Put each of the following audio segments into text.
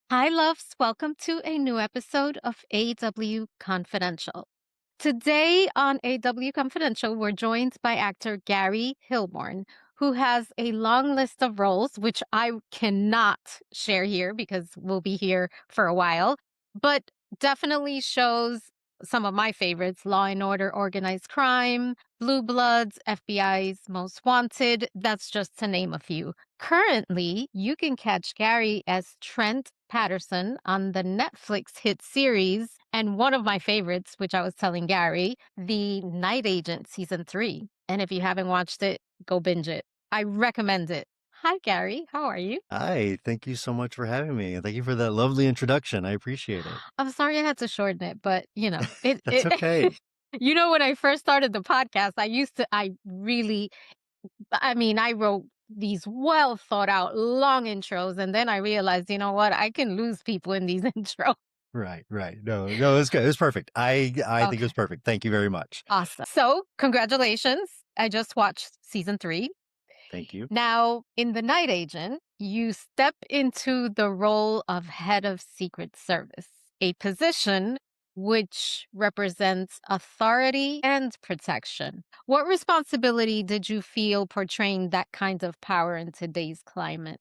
Hi, loves. Welcome to a new episode of AW Confidential. Today on AW Confidential, we're joined by actor Gary Hilborn, who has a long list of roles, which I cannot share here because we'll be here for a while, but definitely shows some of my favorites: Law and Order, Organized Crime, Blue Bloods, FBI's Most Wanted. That's just to name a few. Currently, you can catch Gary as Trent Patterson on the Netflix hit series and one of my favorites, which I was telling Gary, The Night Agent season 3. And if you haven't watched it, go binge it. I recommend it. Hi, Gary. How are you? Hi, thank you so much for having me, and thank you for that lovely introduction. I appreciate it. I'm sorry I had to shorten it, but it That's it okay. when I first started the podcast, I really I wrote these well thought out long intros, and then I realized, you know what? I can lose people in these intros. Right, right. No, no, it's good. It was perfect. I think it was Okay. perfect. Thank you very much. Awesome. So, congratulations. I just watched season 3. Thank you. Now, in The Night Agent, you step into the role of head of Secret Service, a position which represents authority and protection. What responsibility did you feel portraying that kind of power in today's climate?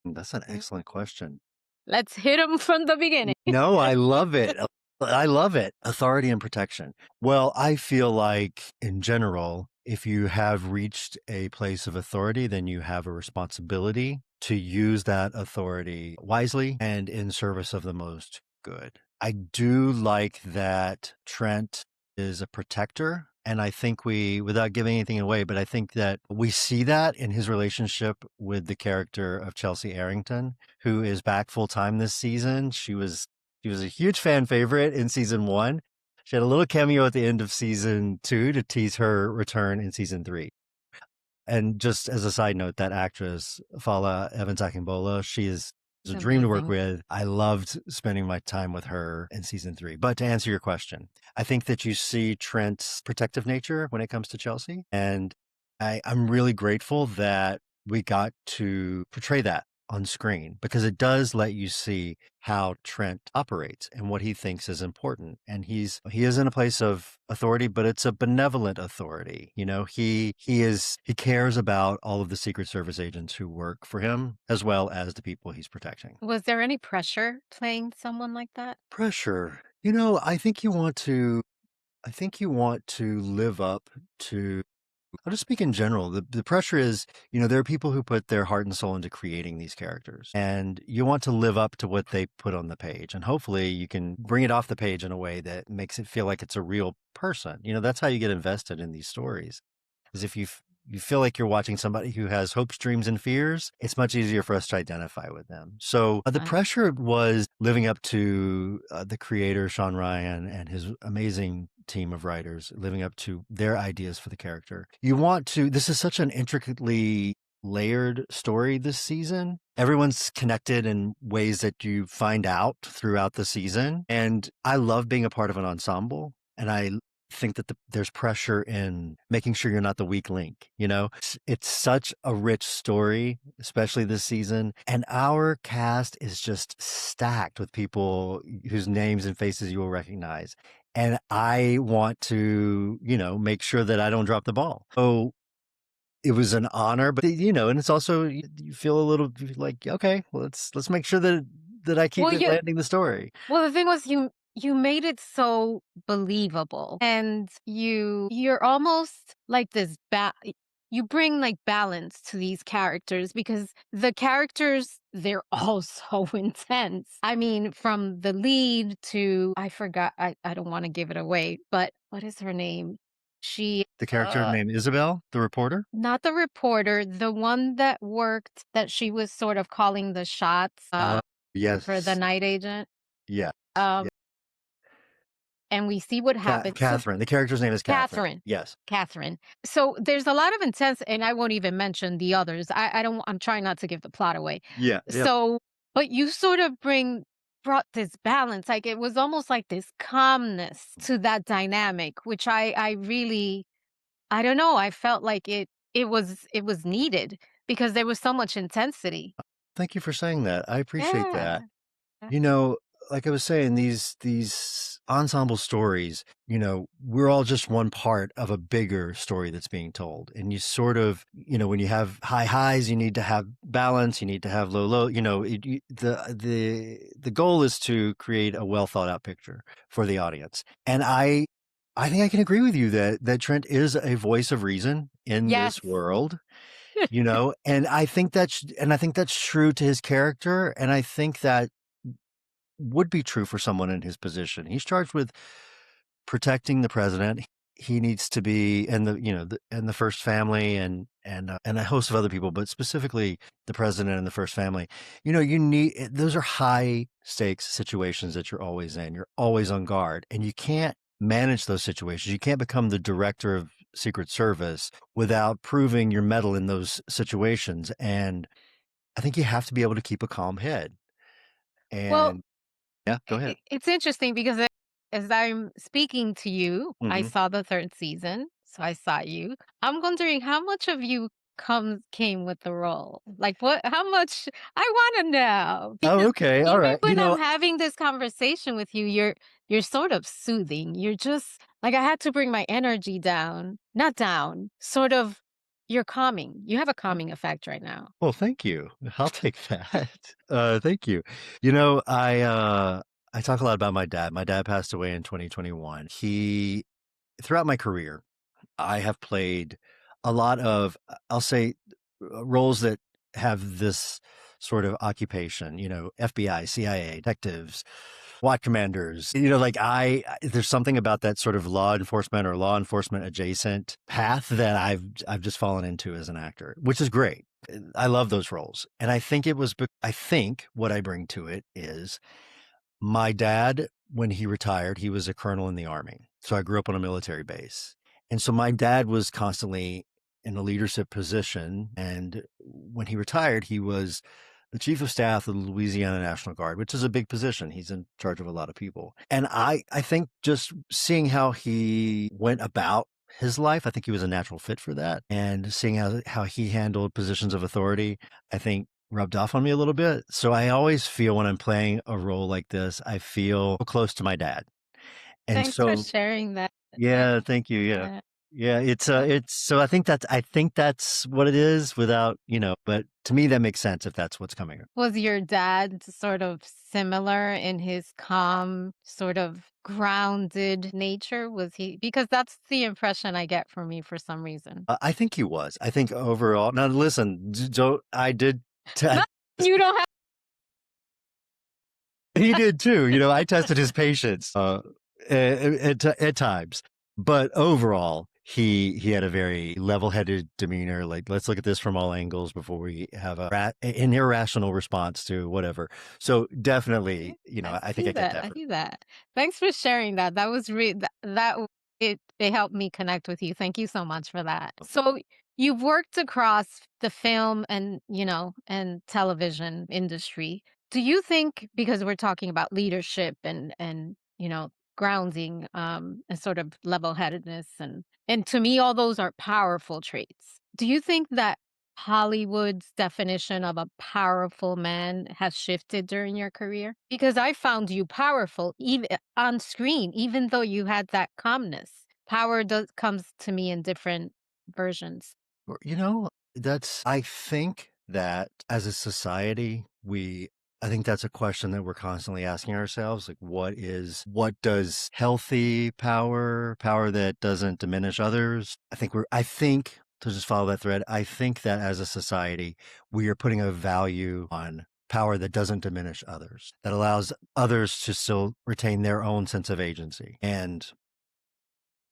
That's an excellent question. Let's hit them from the beginning. No, I love it. I love it. Authority and protection. Well, I feel like in general, if you have reached a place of authority, then you have a responsibility to use that authority wisely and in service of the most good. I do like that Trent is a protector. And I think without giving anything away, but I think that we see that in his relationship with the character of Chelsea Arrington, who is back full time this season. She was a huge fan favorite in season 1. She had a little cameo at the end of season 2 to tease her return in season 3. And just as a side note, that actress, Fala Evans-Akingbola, she is a dream to work Amazing. with. I loved spending my time with her in season 3. But to answer your question, I think that you see Trent's protective nature when it comes to Chelsea. And I'm really grateful that we got to portray that on screen because it does let you see how Trent operates and what he thinks is important. And he is in a place of authority, but it's a benevolent authority. He cares about all of the Secret Service agents who work for him as well as the people he's protecting. Was there any pressure playing someone like that? Pressure. I think you want to live up to I'll just speak in general. The pressure is, there are people who put their heart and soul into creating these characters, and you want to live up to what they put on the page. And hopefully you can bring it off the page in a way that makes it feel like it's a real person. That's how you get invested in these stories. Is if you feel like you're watching somebody who has hopes, dreams, and fears, it's much easier for us to identify with them. So the Right. pressure was living up to the creator, Sean Ryan, and his amazing team of writers, living up to their ideas for the character. This is such an intricately layered story this season. Everyone's connected in ways that you find out throughout the season. And I love being a part of an ensemble. And I think that there's pressure in making sure you're not the weak link. It's such a rich story, especially this season, and our cast is just stacked with people whose names and faces you will recognize, and I want to make sure that I don't drop the ball. So it was an honor, but and it's also you feel a little like, okay, well, let's make sure that I keep Well, it you landing the story. Well, the thing was you made it so believable, and you're almost like you bring like balance to these characters because the characters, they're all so intense. I mean, from the lead to I forgot, I don't want to give it away, but what is her name? She The character named Isabel, the reporter. not the reporter, the one that worked, that she was sort of calling the shots for the Yes, night agent. yes. Um and we see what happens. So Catherine. The character's name is Catherine. Catherine, Yes. Catherine. So there's a lot of intense, and I won't even mention the others. I don't. I'm trying not to give the plot away. Yeah. Yep. So, but you sort of brought this balance. Like it was almost like this calmness to that dynamic, which I really, I don't know. I felt like it was needed because there was so much intensity. Thank you for saying that. I appreciate Yeah. that. You know, like I was saying, these ensemble stories, we're all just one part of a bigger story that's being told. And you sort of, when you have high highs, you need to have balance, you need to have low low. The goal is to create a well thought out picture for the audience. And I think I can agree with you that Trent is a voice of reason in Yes. this world. And I think that's true to his character, and I think that would be true for someone in his position. He's charged with protecting the president. He needs to be, and the first family, and a host of other people, but specifically the president and the first family. You need those are high stakes situations that you're always in. You're always on guard, and you can't manage those situations. You can't become the director of Secret Service without proving your mettle in those situations. And I think you have to be able to keep a calm head. Well, And yeah, go ahead. it's interesting because as I'm speaking to you, I Hmm. saw the 3rd season, so I saw you. I'm wondering how much of you came with the role? Like, what how much I wanna know, Oh, because okay. All even right. when I'm having this conversation with you, you're sort of soothing. You're just like, I had to bring my energy down. Not down, sort of you're calming. You have a calming effect right now. Well, thank you. I'll take that. Thank you. I talk a lot about my dad. My dad passed away in 2021. Throughout my career, I have played a lot of, I'll say, roles that have this sort of occupation, FBI, CIA, detectives, SWAT commanders. There's something about that sort of law enforcement or law enforcement adjacent path that I've just fallen into as an actor, which is great. I love those roles. And I think what I bring to it is my dad, when he retired, he was a colonel in the army. So I grew up on a military base. And so my dad was constantly in a leadership position. And when he retired, he was the chief of staff of the Louisiana National Guard, which is a big position. He's in charge of a lot of people. And I think just seeing how he went about his life, I think he was a natural fit for that. And seeing how he handled positions of authority, I think rubbed off on me a little bit. So I always feel when I'm playing a role like this, I feel close to my dad. And Thanks for so, sharing that. That yeah, thank you. Yeah. uh, Yeah, it's so I think that's what it is but to me that makes sense if that's what's coming. Was your dad sort of similar in his calm, sort of grounded nature? Was he because that's the impression I get from you for some reason. I think he was. I think overall. Now listen, don't I did t- Not you don't have he did too. I tested his patience at times, but overall, he had a very level-headed demeanor. Like, let's look at this from all angles before we have an irrational response to whatever. So Yeah, definitely, I I think see I get that, that. I see that. Thanks for sharing that. That was it helped me connect with you. Thank you so much for that. So, you've worked across the film and, and television industry. Do you think because we're talking about leadership and, grounding, and sort of level-headedness and to me, all those are powerful traits. Do you think that Hollywood's definition of a powerful man has shifted during your career? Because I found you powerful even on screen, even though you had that calmness. Power does comes to me in different versions. Or, I think that as a society, I think that's a question that we're constantly asking ourselves. Like, what does healthy power that doesn't diminish others? I think to just follow that thread, I think that as a society, we are putting a value on power that doesn't diminish others, that allows others to still retain their own sense of agency. And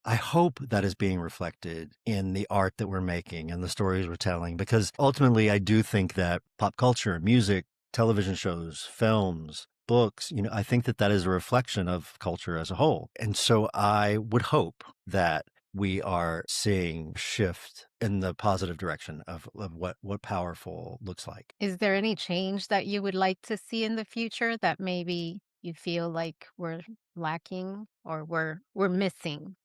I hope that is being reflected in the art that we're making and the stories we're telling, because ultimately I do think that pop culture, music, television shows, films, books, I think that that is a reflection of culture as a whole. And so I would hope that we are seeing shift in the positive direction of what powerful looks like. Is there any change that you would like to see in the future that maybe you feel like we're lacking or we're missing?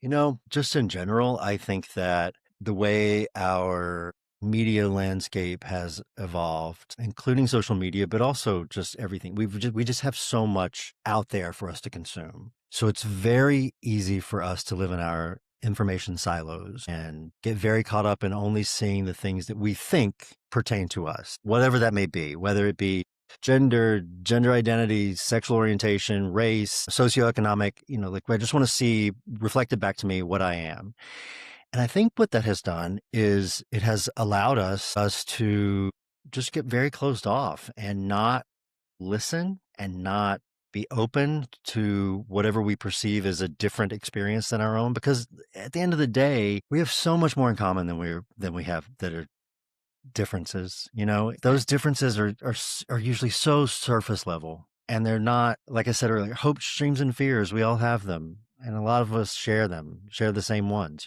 Just in general, I think that the way our media landscape has evolved, including social media, but also just everything. We just have so much out there for us to consume. So it's very easy for us to live in our information silos and get very caught up in only seeing the things that we think pertain to us, whatever that may be, whether it be gender identity, sexual orientation, race, socioeconomic, like I just want to see reflected back to me what I am. And I think what that has done is it has allowed us to just get very closed off and not listen and not be open to whatever we perceive as a different experience than our own, because at the end of the day, we have so much more in common than we have that are differences. Those Exactly. differences are usually so surface level, and they're not, like I said earlier, hopes, dreams, and fears. We all have them, and a lot of us share the same ones.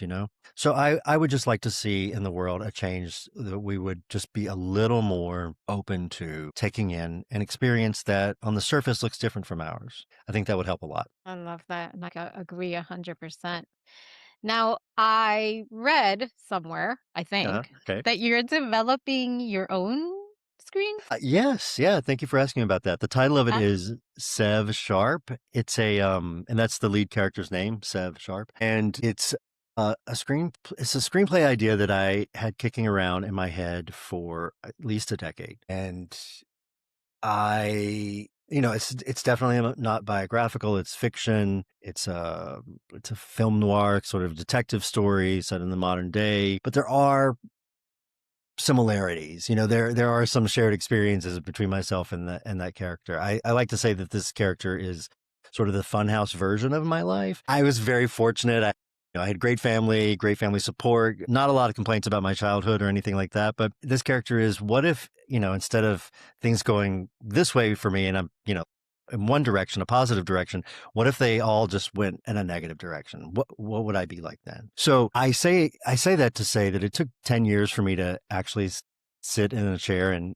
So I would just like to see in the world a change that we would just be a little more open to taking in an experience that on the surface looks different from ours. I think that would help a lot. I love that. And I agree 100%. Now, I read somewhere, I think, Okay. that you're developing your own screen. Yes, yeah. Thank you for asking about that. The title of it Uh, is Sev Sharp. It's and that's the lead character's name, Sev Sharp, and it's It's a screenplay idea that I had kicking around in my head for at least a decade, and it's definitely not biographical. It's fiction. It's a film noir sort of detective story set in the modern day, but there are similarities. There are some shared experiences between myself and that character. I like to say that this character is sort of the funhouse version of my life. I was very fortunate. I had great family support, not a lot of complaints about my childhood or anything like that. But this character is, what if, instead of things going this way for me and I'm, in one direction, a positive direction, what if they all just went in a negative direction? What would I be like then? So I say that to say that it took 10 years for me to actually sit in a chair and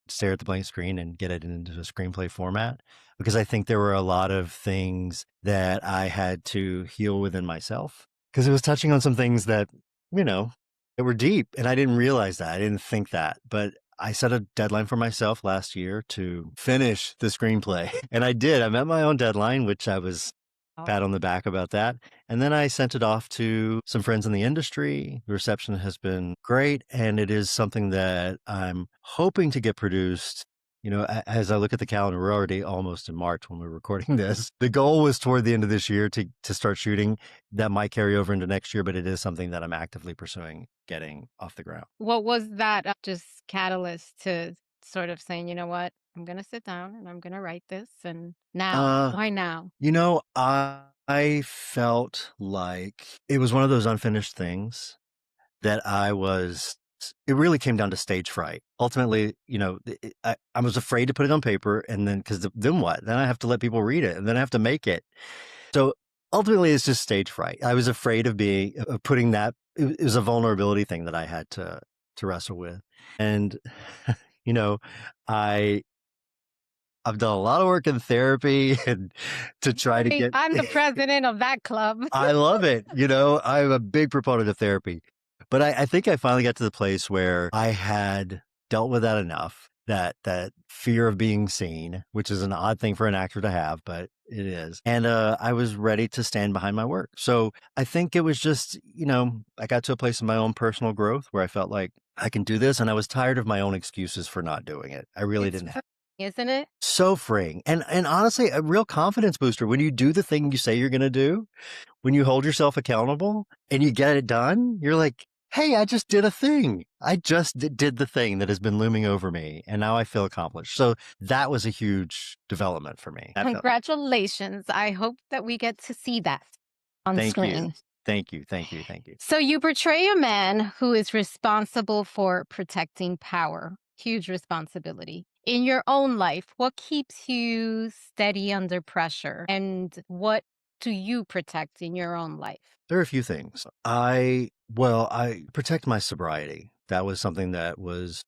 stare at the blank screen and get it into a screenplay format, because I think there were a lot of things that I had to heal within myself, because it was touching on some things you know, that were deep, and I didn't realize that. I didn't think that, but I set a deadline for myself last year to finish the screenplay, and I did. I met my own deadline, which I was oh, pat on the back about that. And then I sent it off to some friends in the industry. The reception has been great, and it is something that I'm hoping to get produced. As I look at the calendar, we're already almost in March when we're recording this. The goal was toward the end of this year to start shooting. That might carry over into next year, but it is something that I'm actively pursuing getting off the ground. what was that just catalyst to sort of saying, you know what, I'm going to sit down and I'm going to write this? And now, Uh, why now? I felt like it was one of those unfinished things that it really came down to stage fright. Ultimately, I was afraid to put it on paper, and then what? Then I have to let people read it, and then I have to make it. So ultimately, it's just stage fright. I was afraid of putting that. It was a vulnerability thing that I had to wrestle with, and you know, I I've done a lot of work in therapy and to try to Hey, get. I'm the president of that club. I love it. I'm a big proponent of therapy. But I think I finally got to the place where I had dealt with that enough, that fear of being seen, which is an odd thing for an actor to have, but it is. And I was ready to stand behind my work. So I think it was just, I got to a place in my own personal growth where I felt like I can do this. And I was tired of my own excuses for not doing it. I really It's didn't free, isn't it? so freeing. And honestly, a real confidence booster when you do the thing you say you're going to do, when you hold yourself accountable and you get it done, you're like, hey, I just did a thing. I just did the thing that has been looming over me, and now I feel accomplished. So that was a huge development for me. That felt, Congratulations. I hope that we get to see that on thank you. screen. Thank you. Thank you. Thank you. So you portray a man who is responsible for protecting power. Huge responsibility. In your own life, what keeps you steady under pressure? And what do you protect in your own life? There are a few things. I protect my sobriety. That was something that was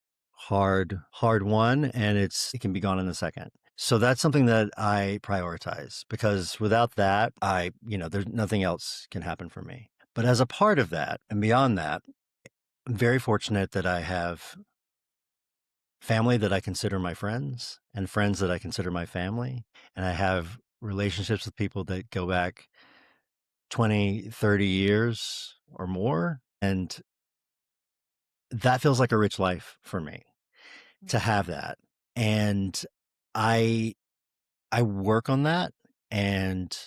hard won, and it can be gone in a second. So that's something that I prioritize, because without that, there's nothing else can happen for me. But as a part of that and beyond that, I'm very fortunate that I have family that I consider my friends and friends that I consider my family. And I have relationships with people that go back 20, 30 years or more. And that feels like a rich life for me to have that. And I I work on that, and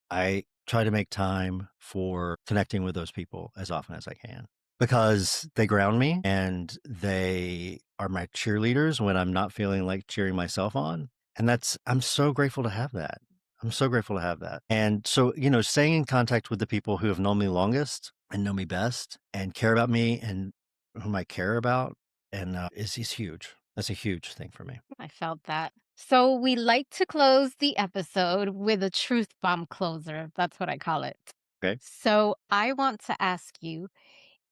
I try to make time for connecting with those people as often as I can because they ground me and they are my cheerleaders when I'm not feeling like cheering myself on. And I'm so grateful to have that. I'm so grateful to have that. And so, staying in contact with the people who have known me longest and know me best and care about me and whom I care about and is huge. That's a huge thing for me. I felt that. So we like to close the episode with a truth bomb closer. That's what I call it. Okay. So I want to ask you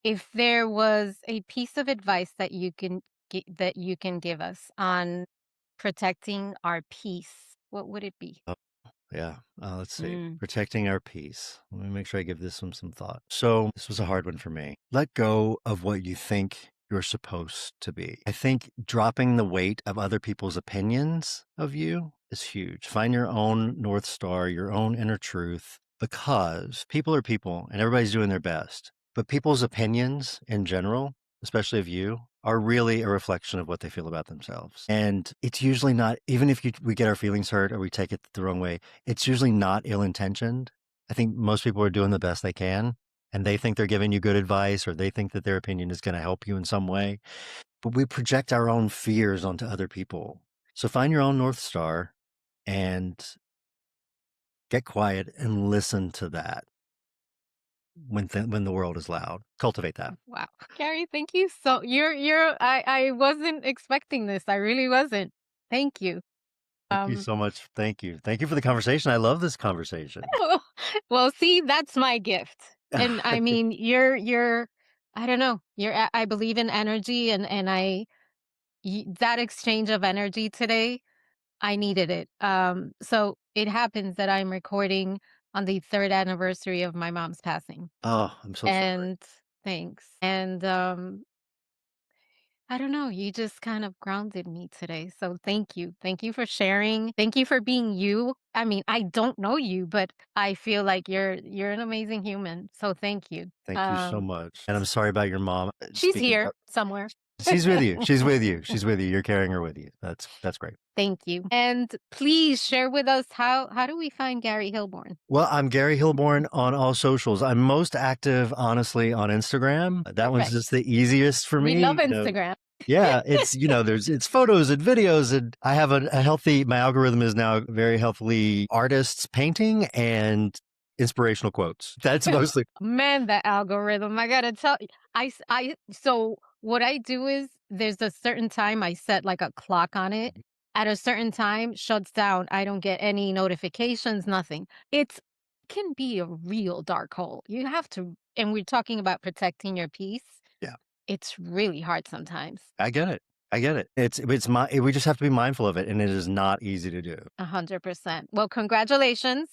if there was a piece of advice that you can give us on protecting our peace, what would it be? Yeah. Let's see. Mm. Protecting our peace. Let me make sure I give this one some thought. So, this was a hard one for me. Let go of what you think you're supposed to be. I think dropping the weight of other people's opinions of you is huge. Find your own North Star, your own inner truth, because people are people and everybody's doing their best. But people's opinions in general, especially of you, are really a reflection of what they feel about themselves. And it's usually not, even if we get our feelings hurt or we take it the wrong way, it's usually not ill intentioned. I think most people are doing the best they can and they think they're giving you good advice or they think that their opinion is going to help you in some way. But we project our own fears onto other people. So find your own North Star and get quiet and listen to that when the world is loud. Cultivate that. Wow. Gary, thank you so I wasn't expecting this. I really wasn't. Thank you. Thank you Um so much. Thank you. Thank you for the conversation. I love this conversation. well, see, that's my gift. And I mean, you're I don't know. I believe in energy and that exchange of energy today, I needed it. So it happens that I'm recording on the third anniversary of my mom's passing. Oh, I'm so sorry. And thanks. And I don't know, you just kind of grounded me today. So thank you. Thank you for sharing. Thank you for being you. I mean, I don't know you, but I feel like you're an amazing human. So thank you. Thank you so much. And I'm sorry about your mom. She's Speaking here of, somewhere. she's with you. She's with you. She's with you. You're carrying her with you. That's great. Thank you. And please share with us how do we find Gary Hilborn? Well, I'm Gary Hilborn on all socials. I'm most active, honestly, on Instagram. That one's Perfect. just the easiest for We me. love Instagram. Yeah, it's photos and videos, and I have a healthy. My algorithm is now very healthily artists painting and inspirational quotes. That's mostly. Man, the algorithm, I gotta tell you, so what I do is there's a certain time I set like a clock on it. At a certain time, shuts down. I don't get any notifications, nothing. It's can be a real dark hole. You have to, and we're talking about protecting your peace. Yeah. It's really hard sometimes. I get it. I get it. We just have to be mindful of it, and it is not easy to do. 100%. Well, congratulations.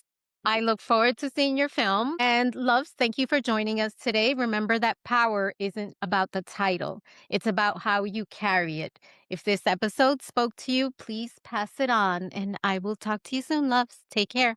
I look forward to seeing your film. And loves, thank you for joining us today. Remember that power isn't about the title, it's about how you carry it. If this episode spoke to you, please pass it on. And I will talk to you soon, loves. Take care.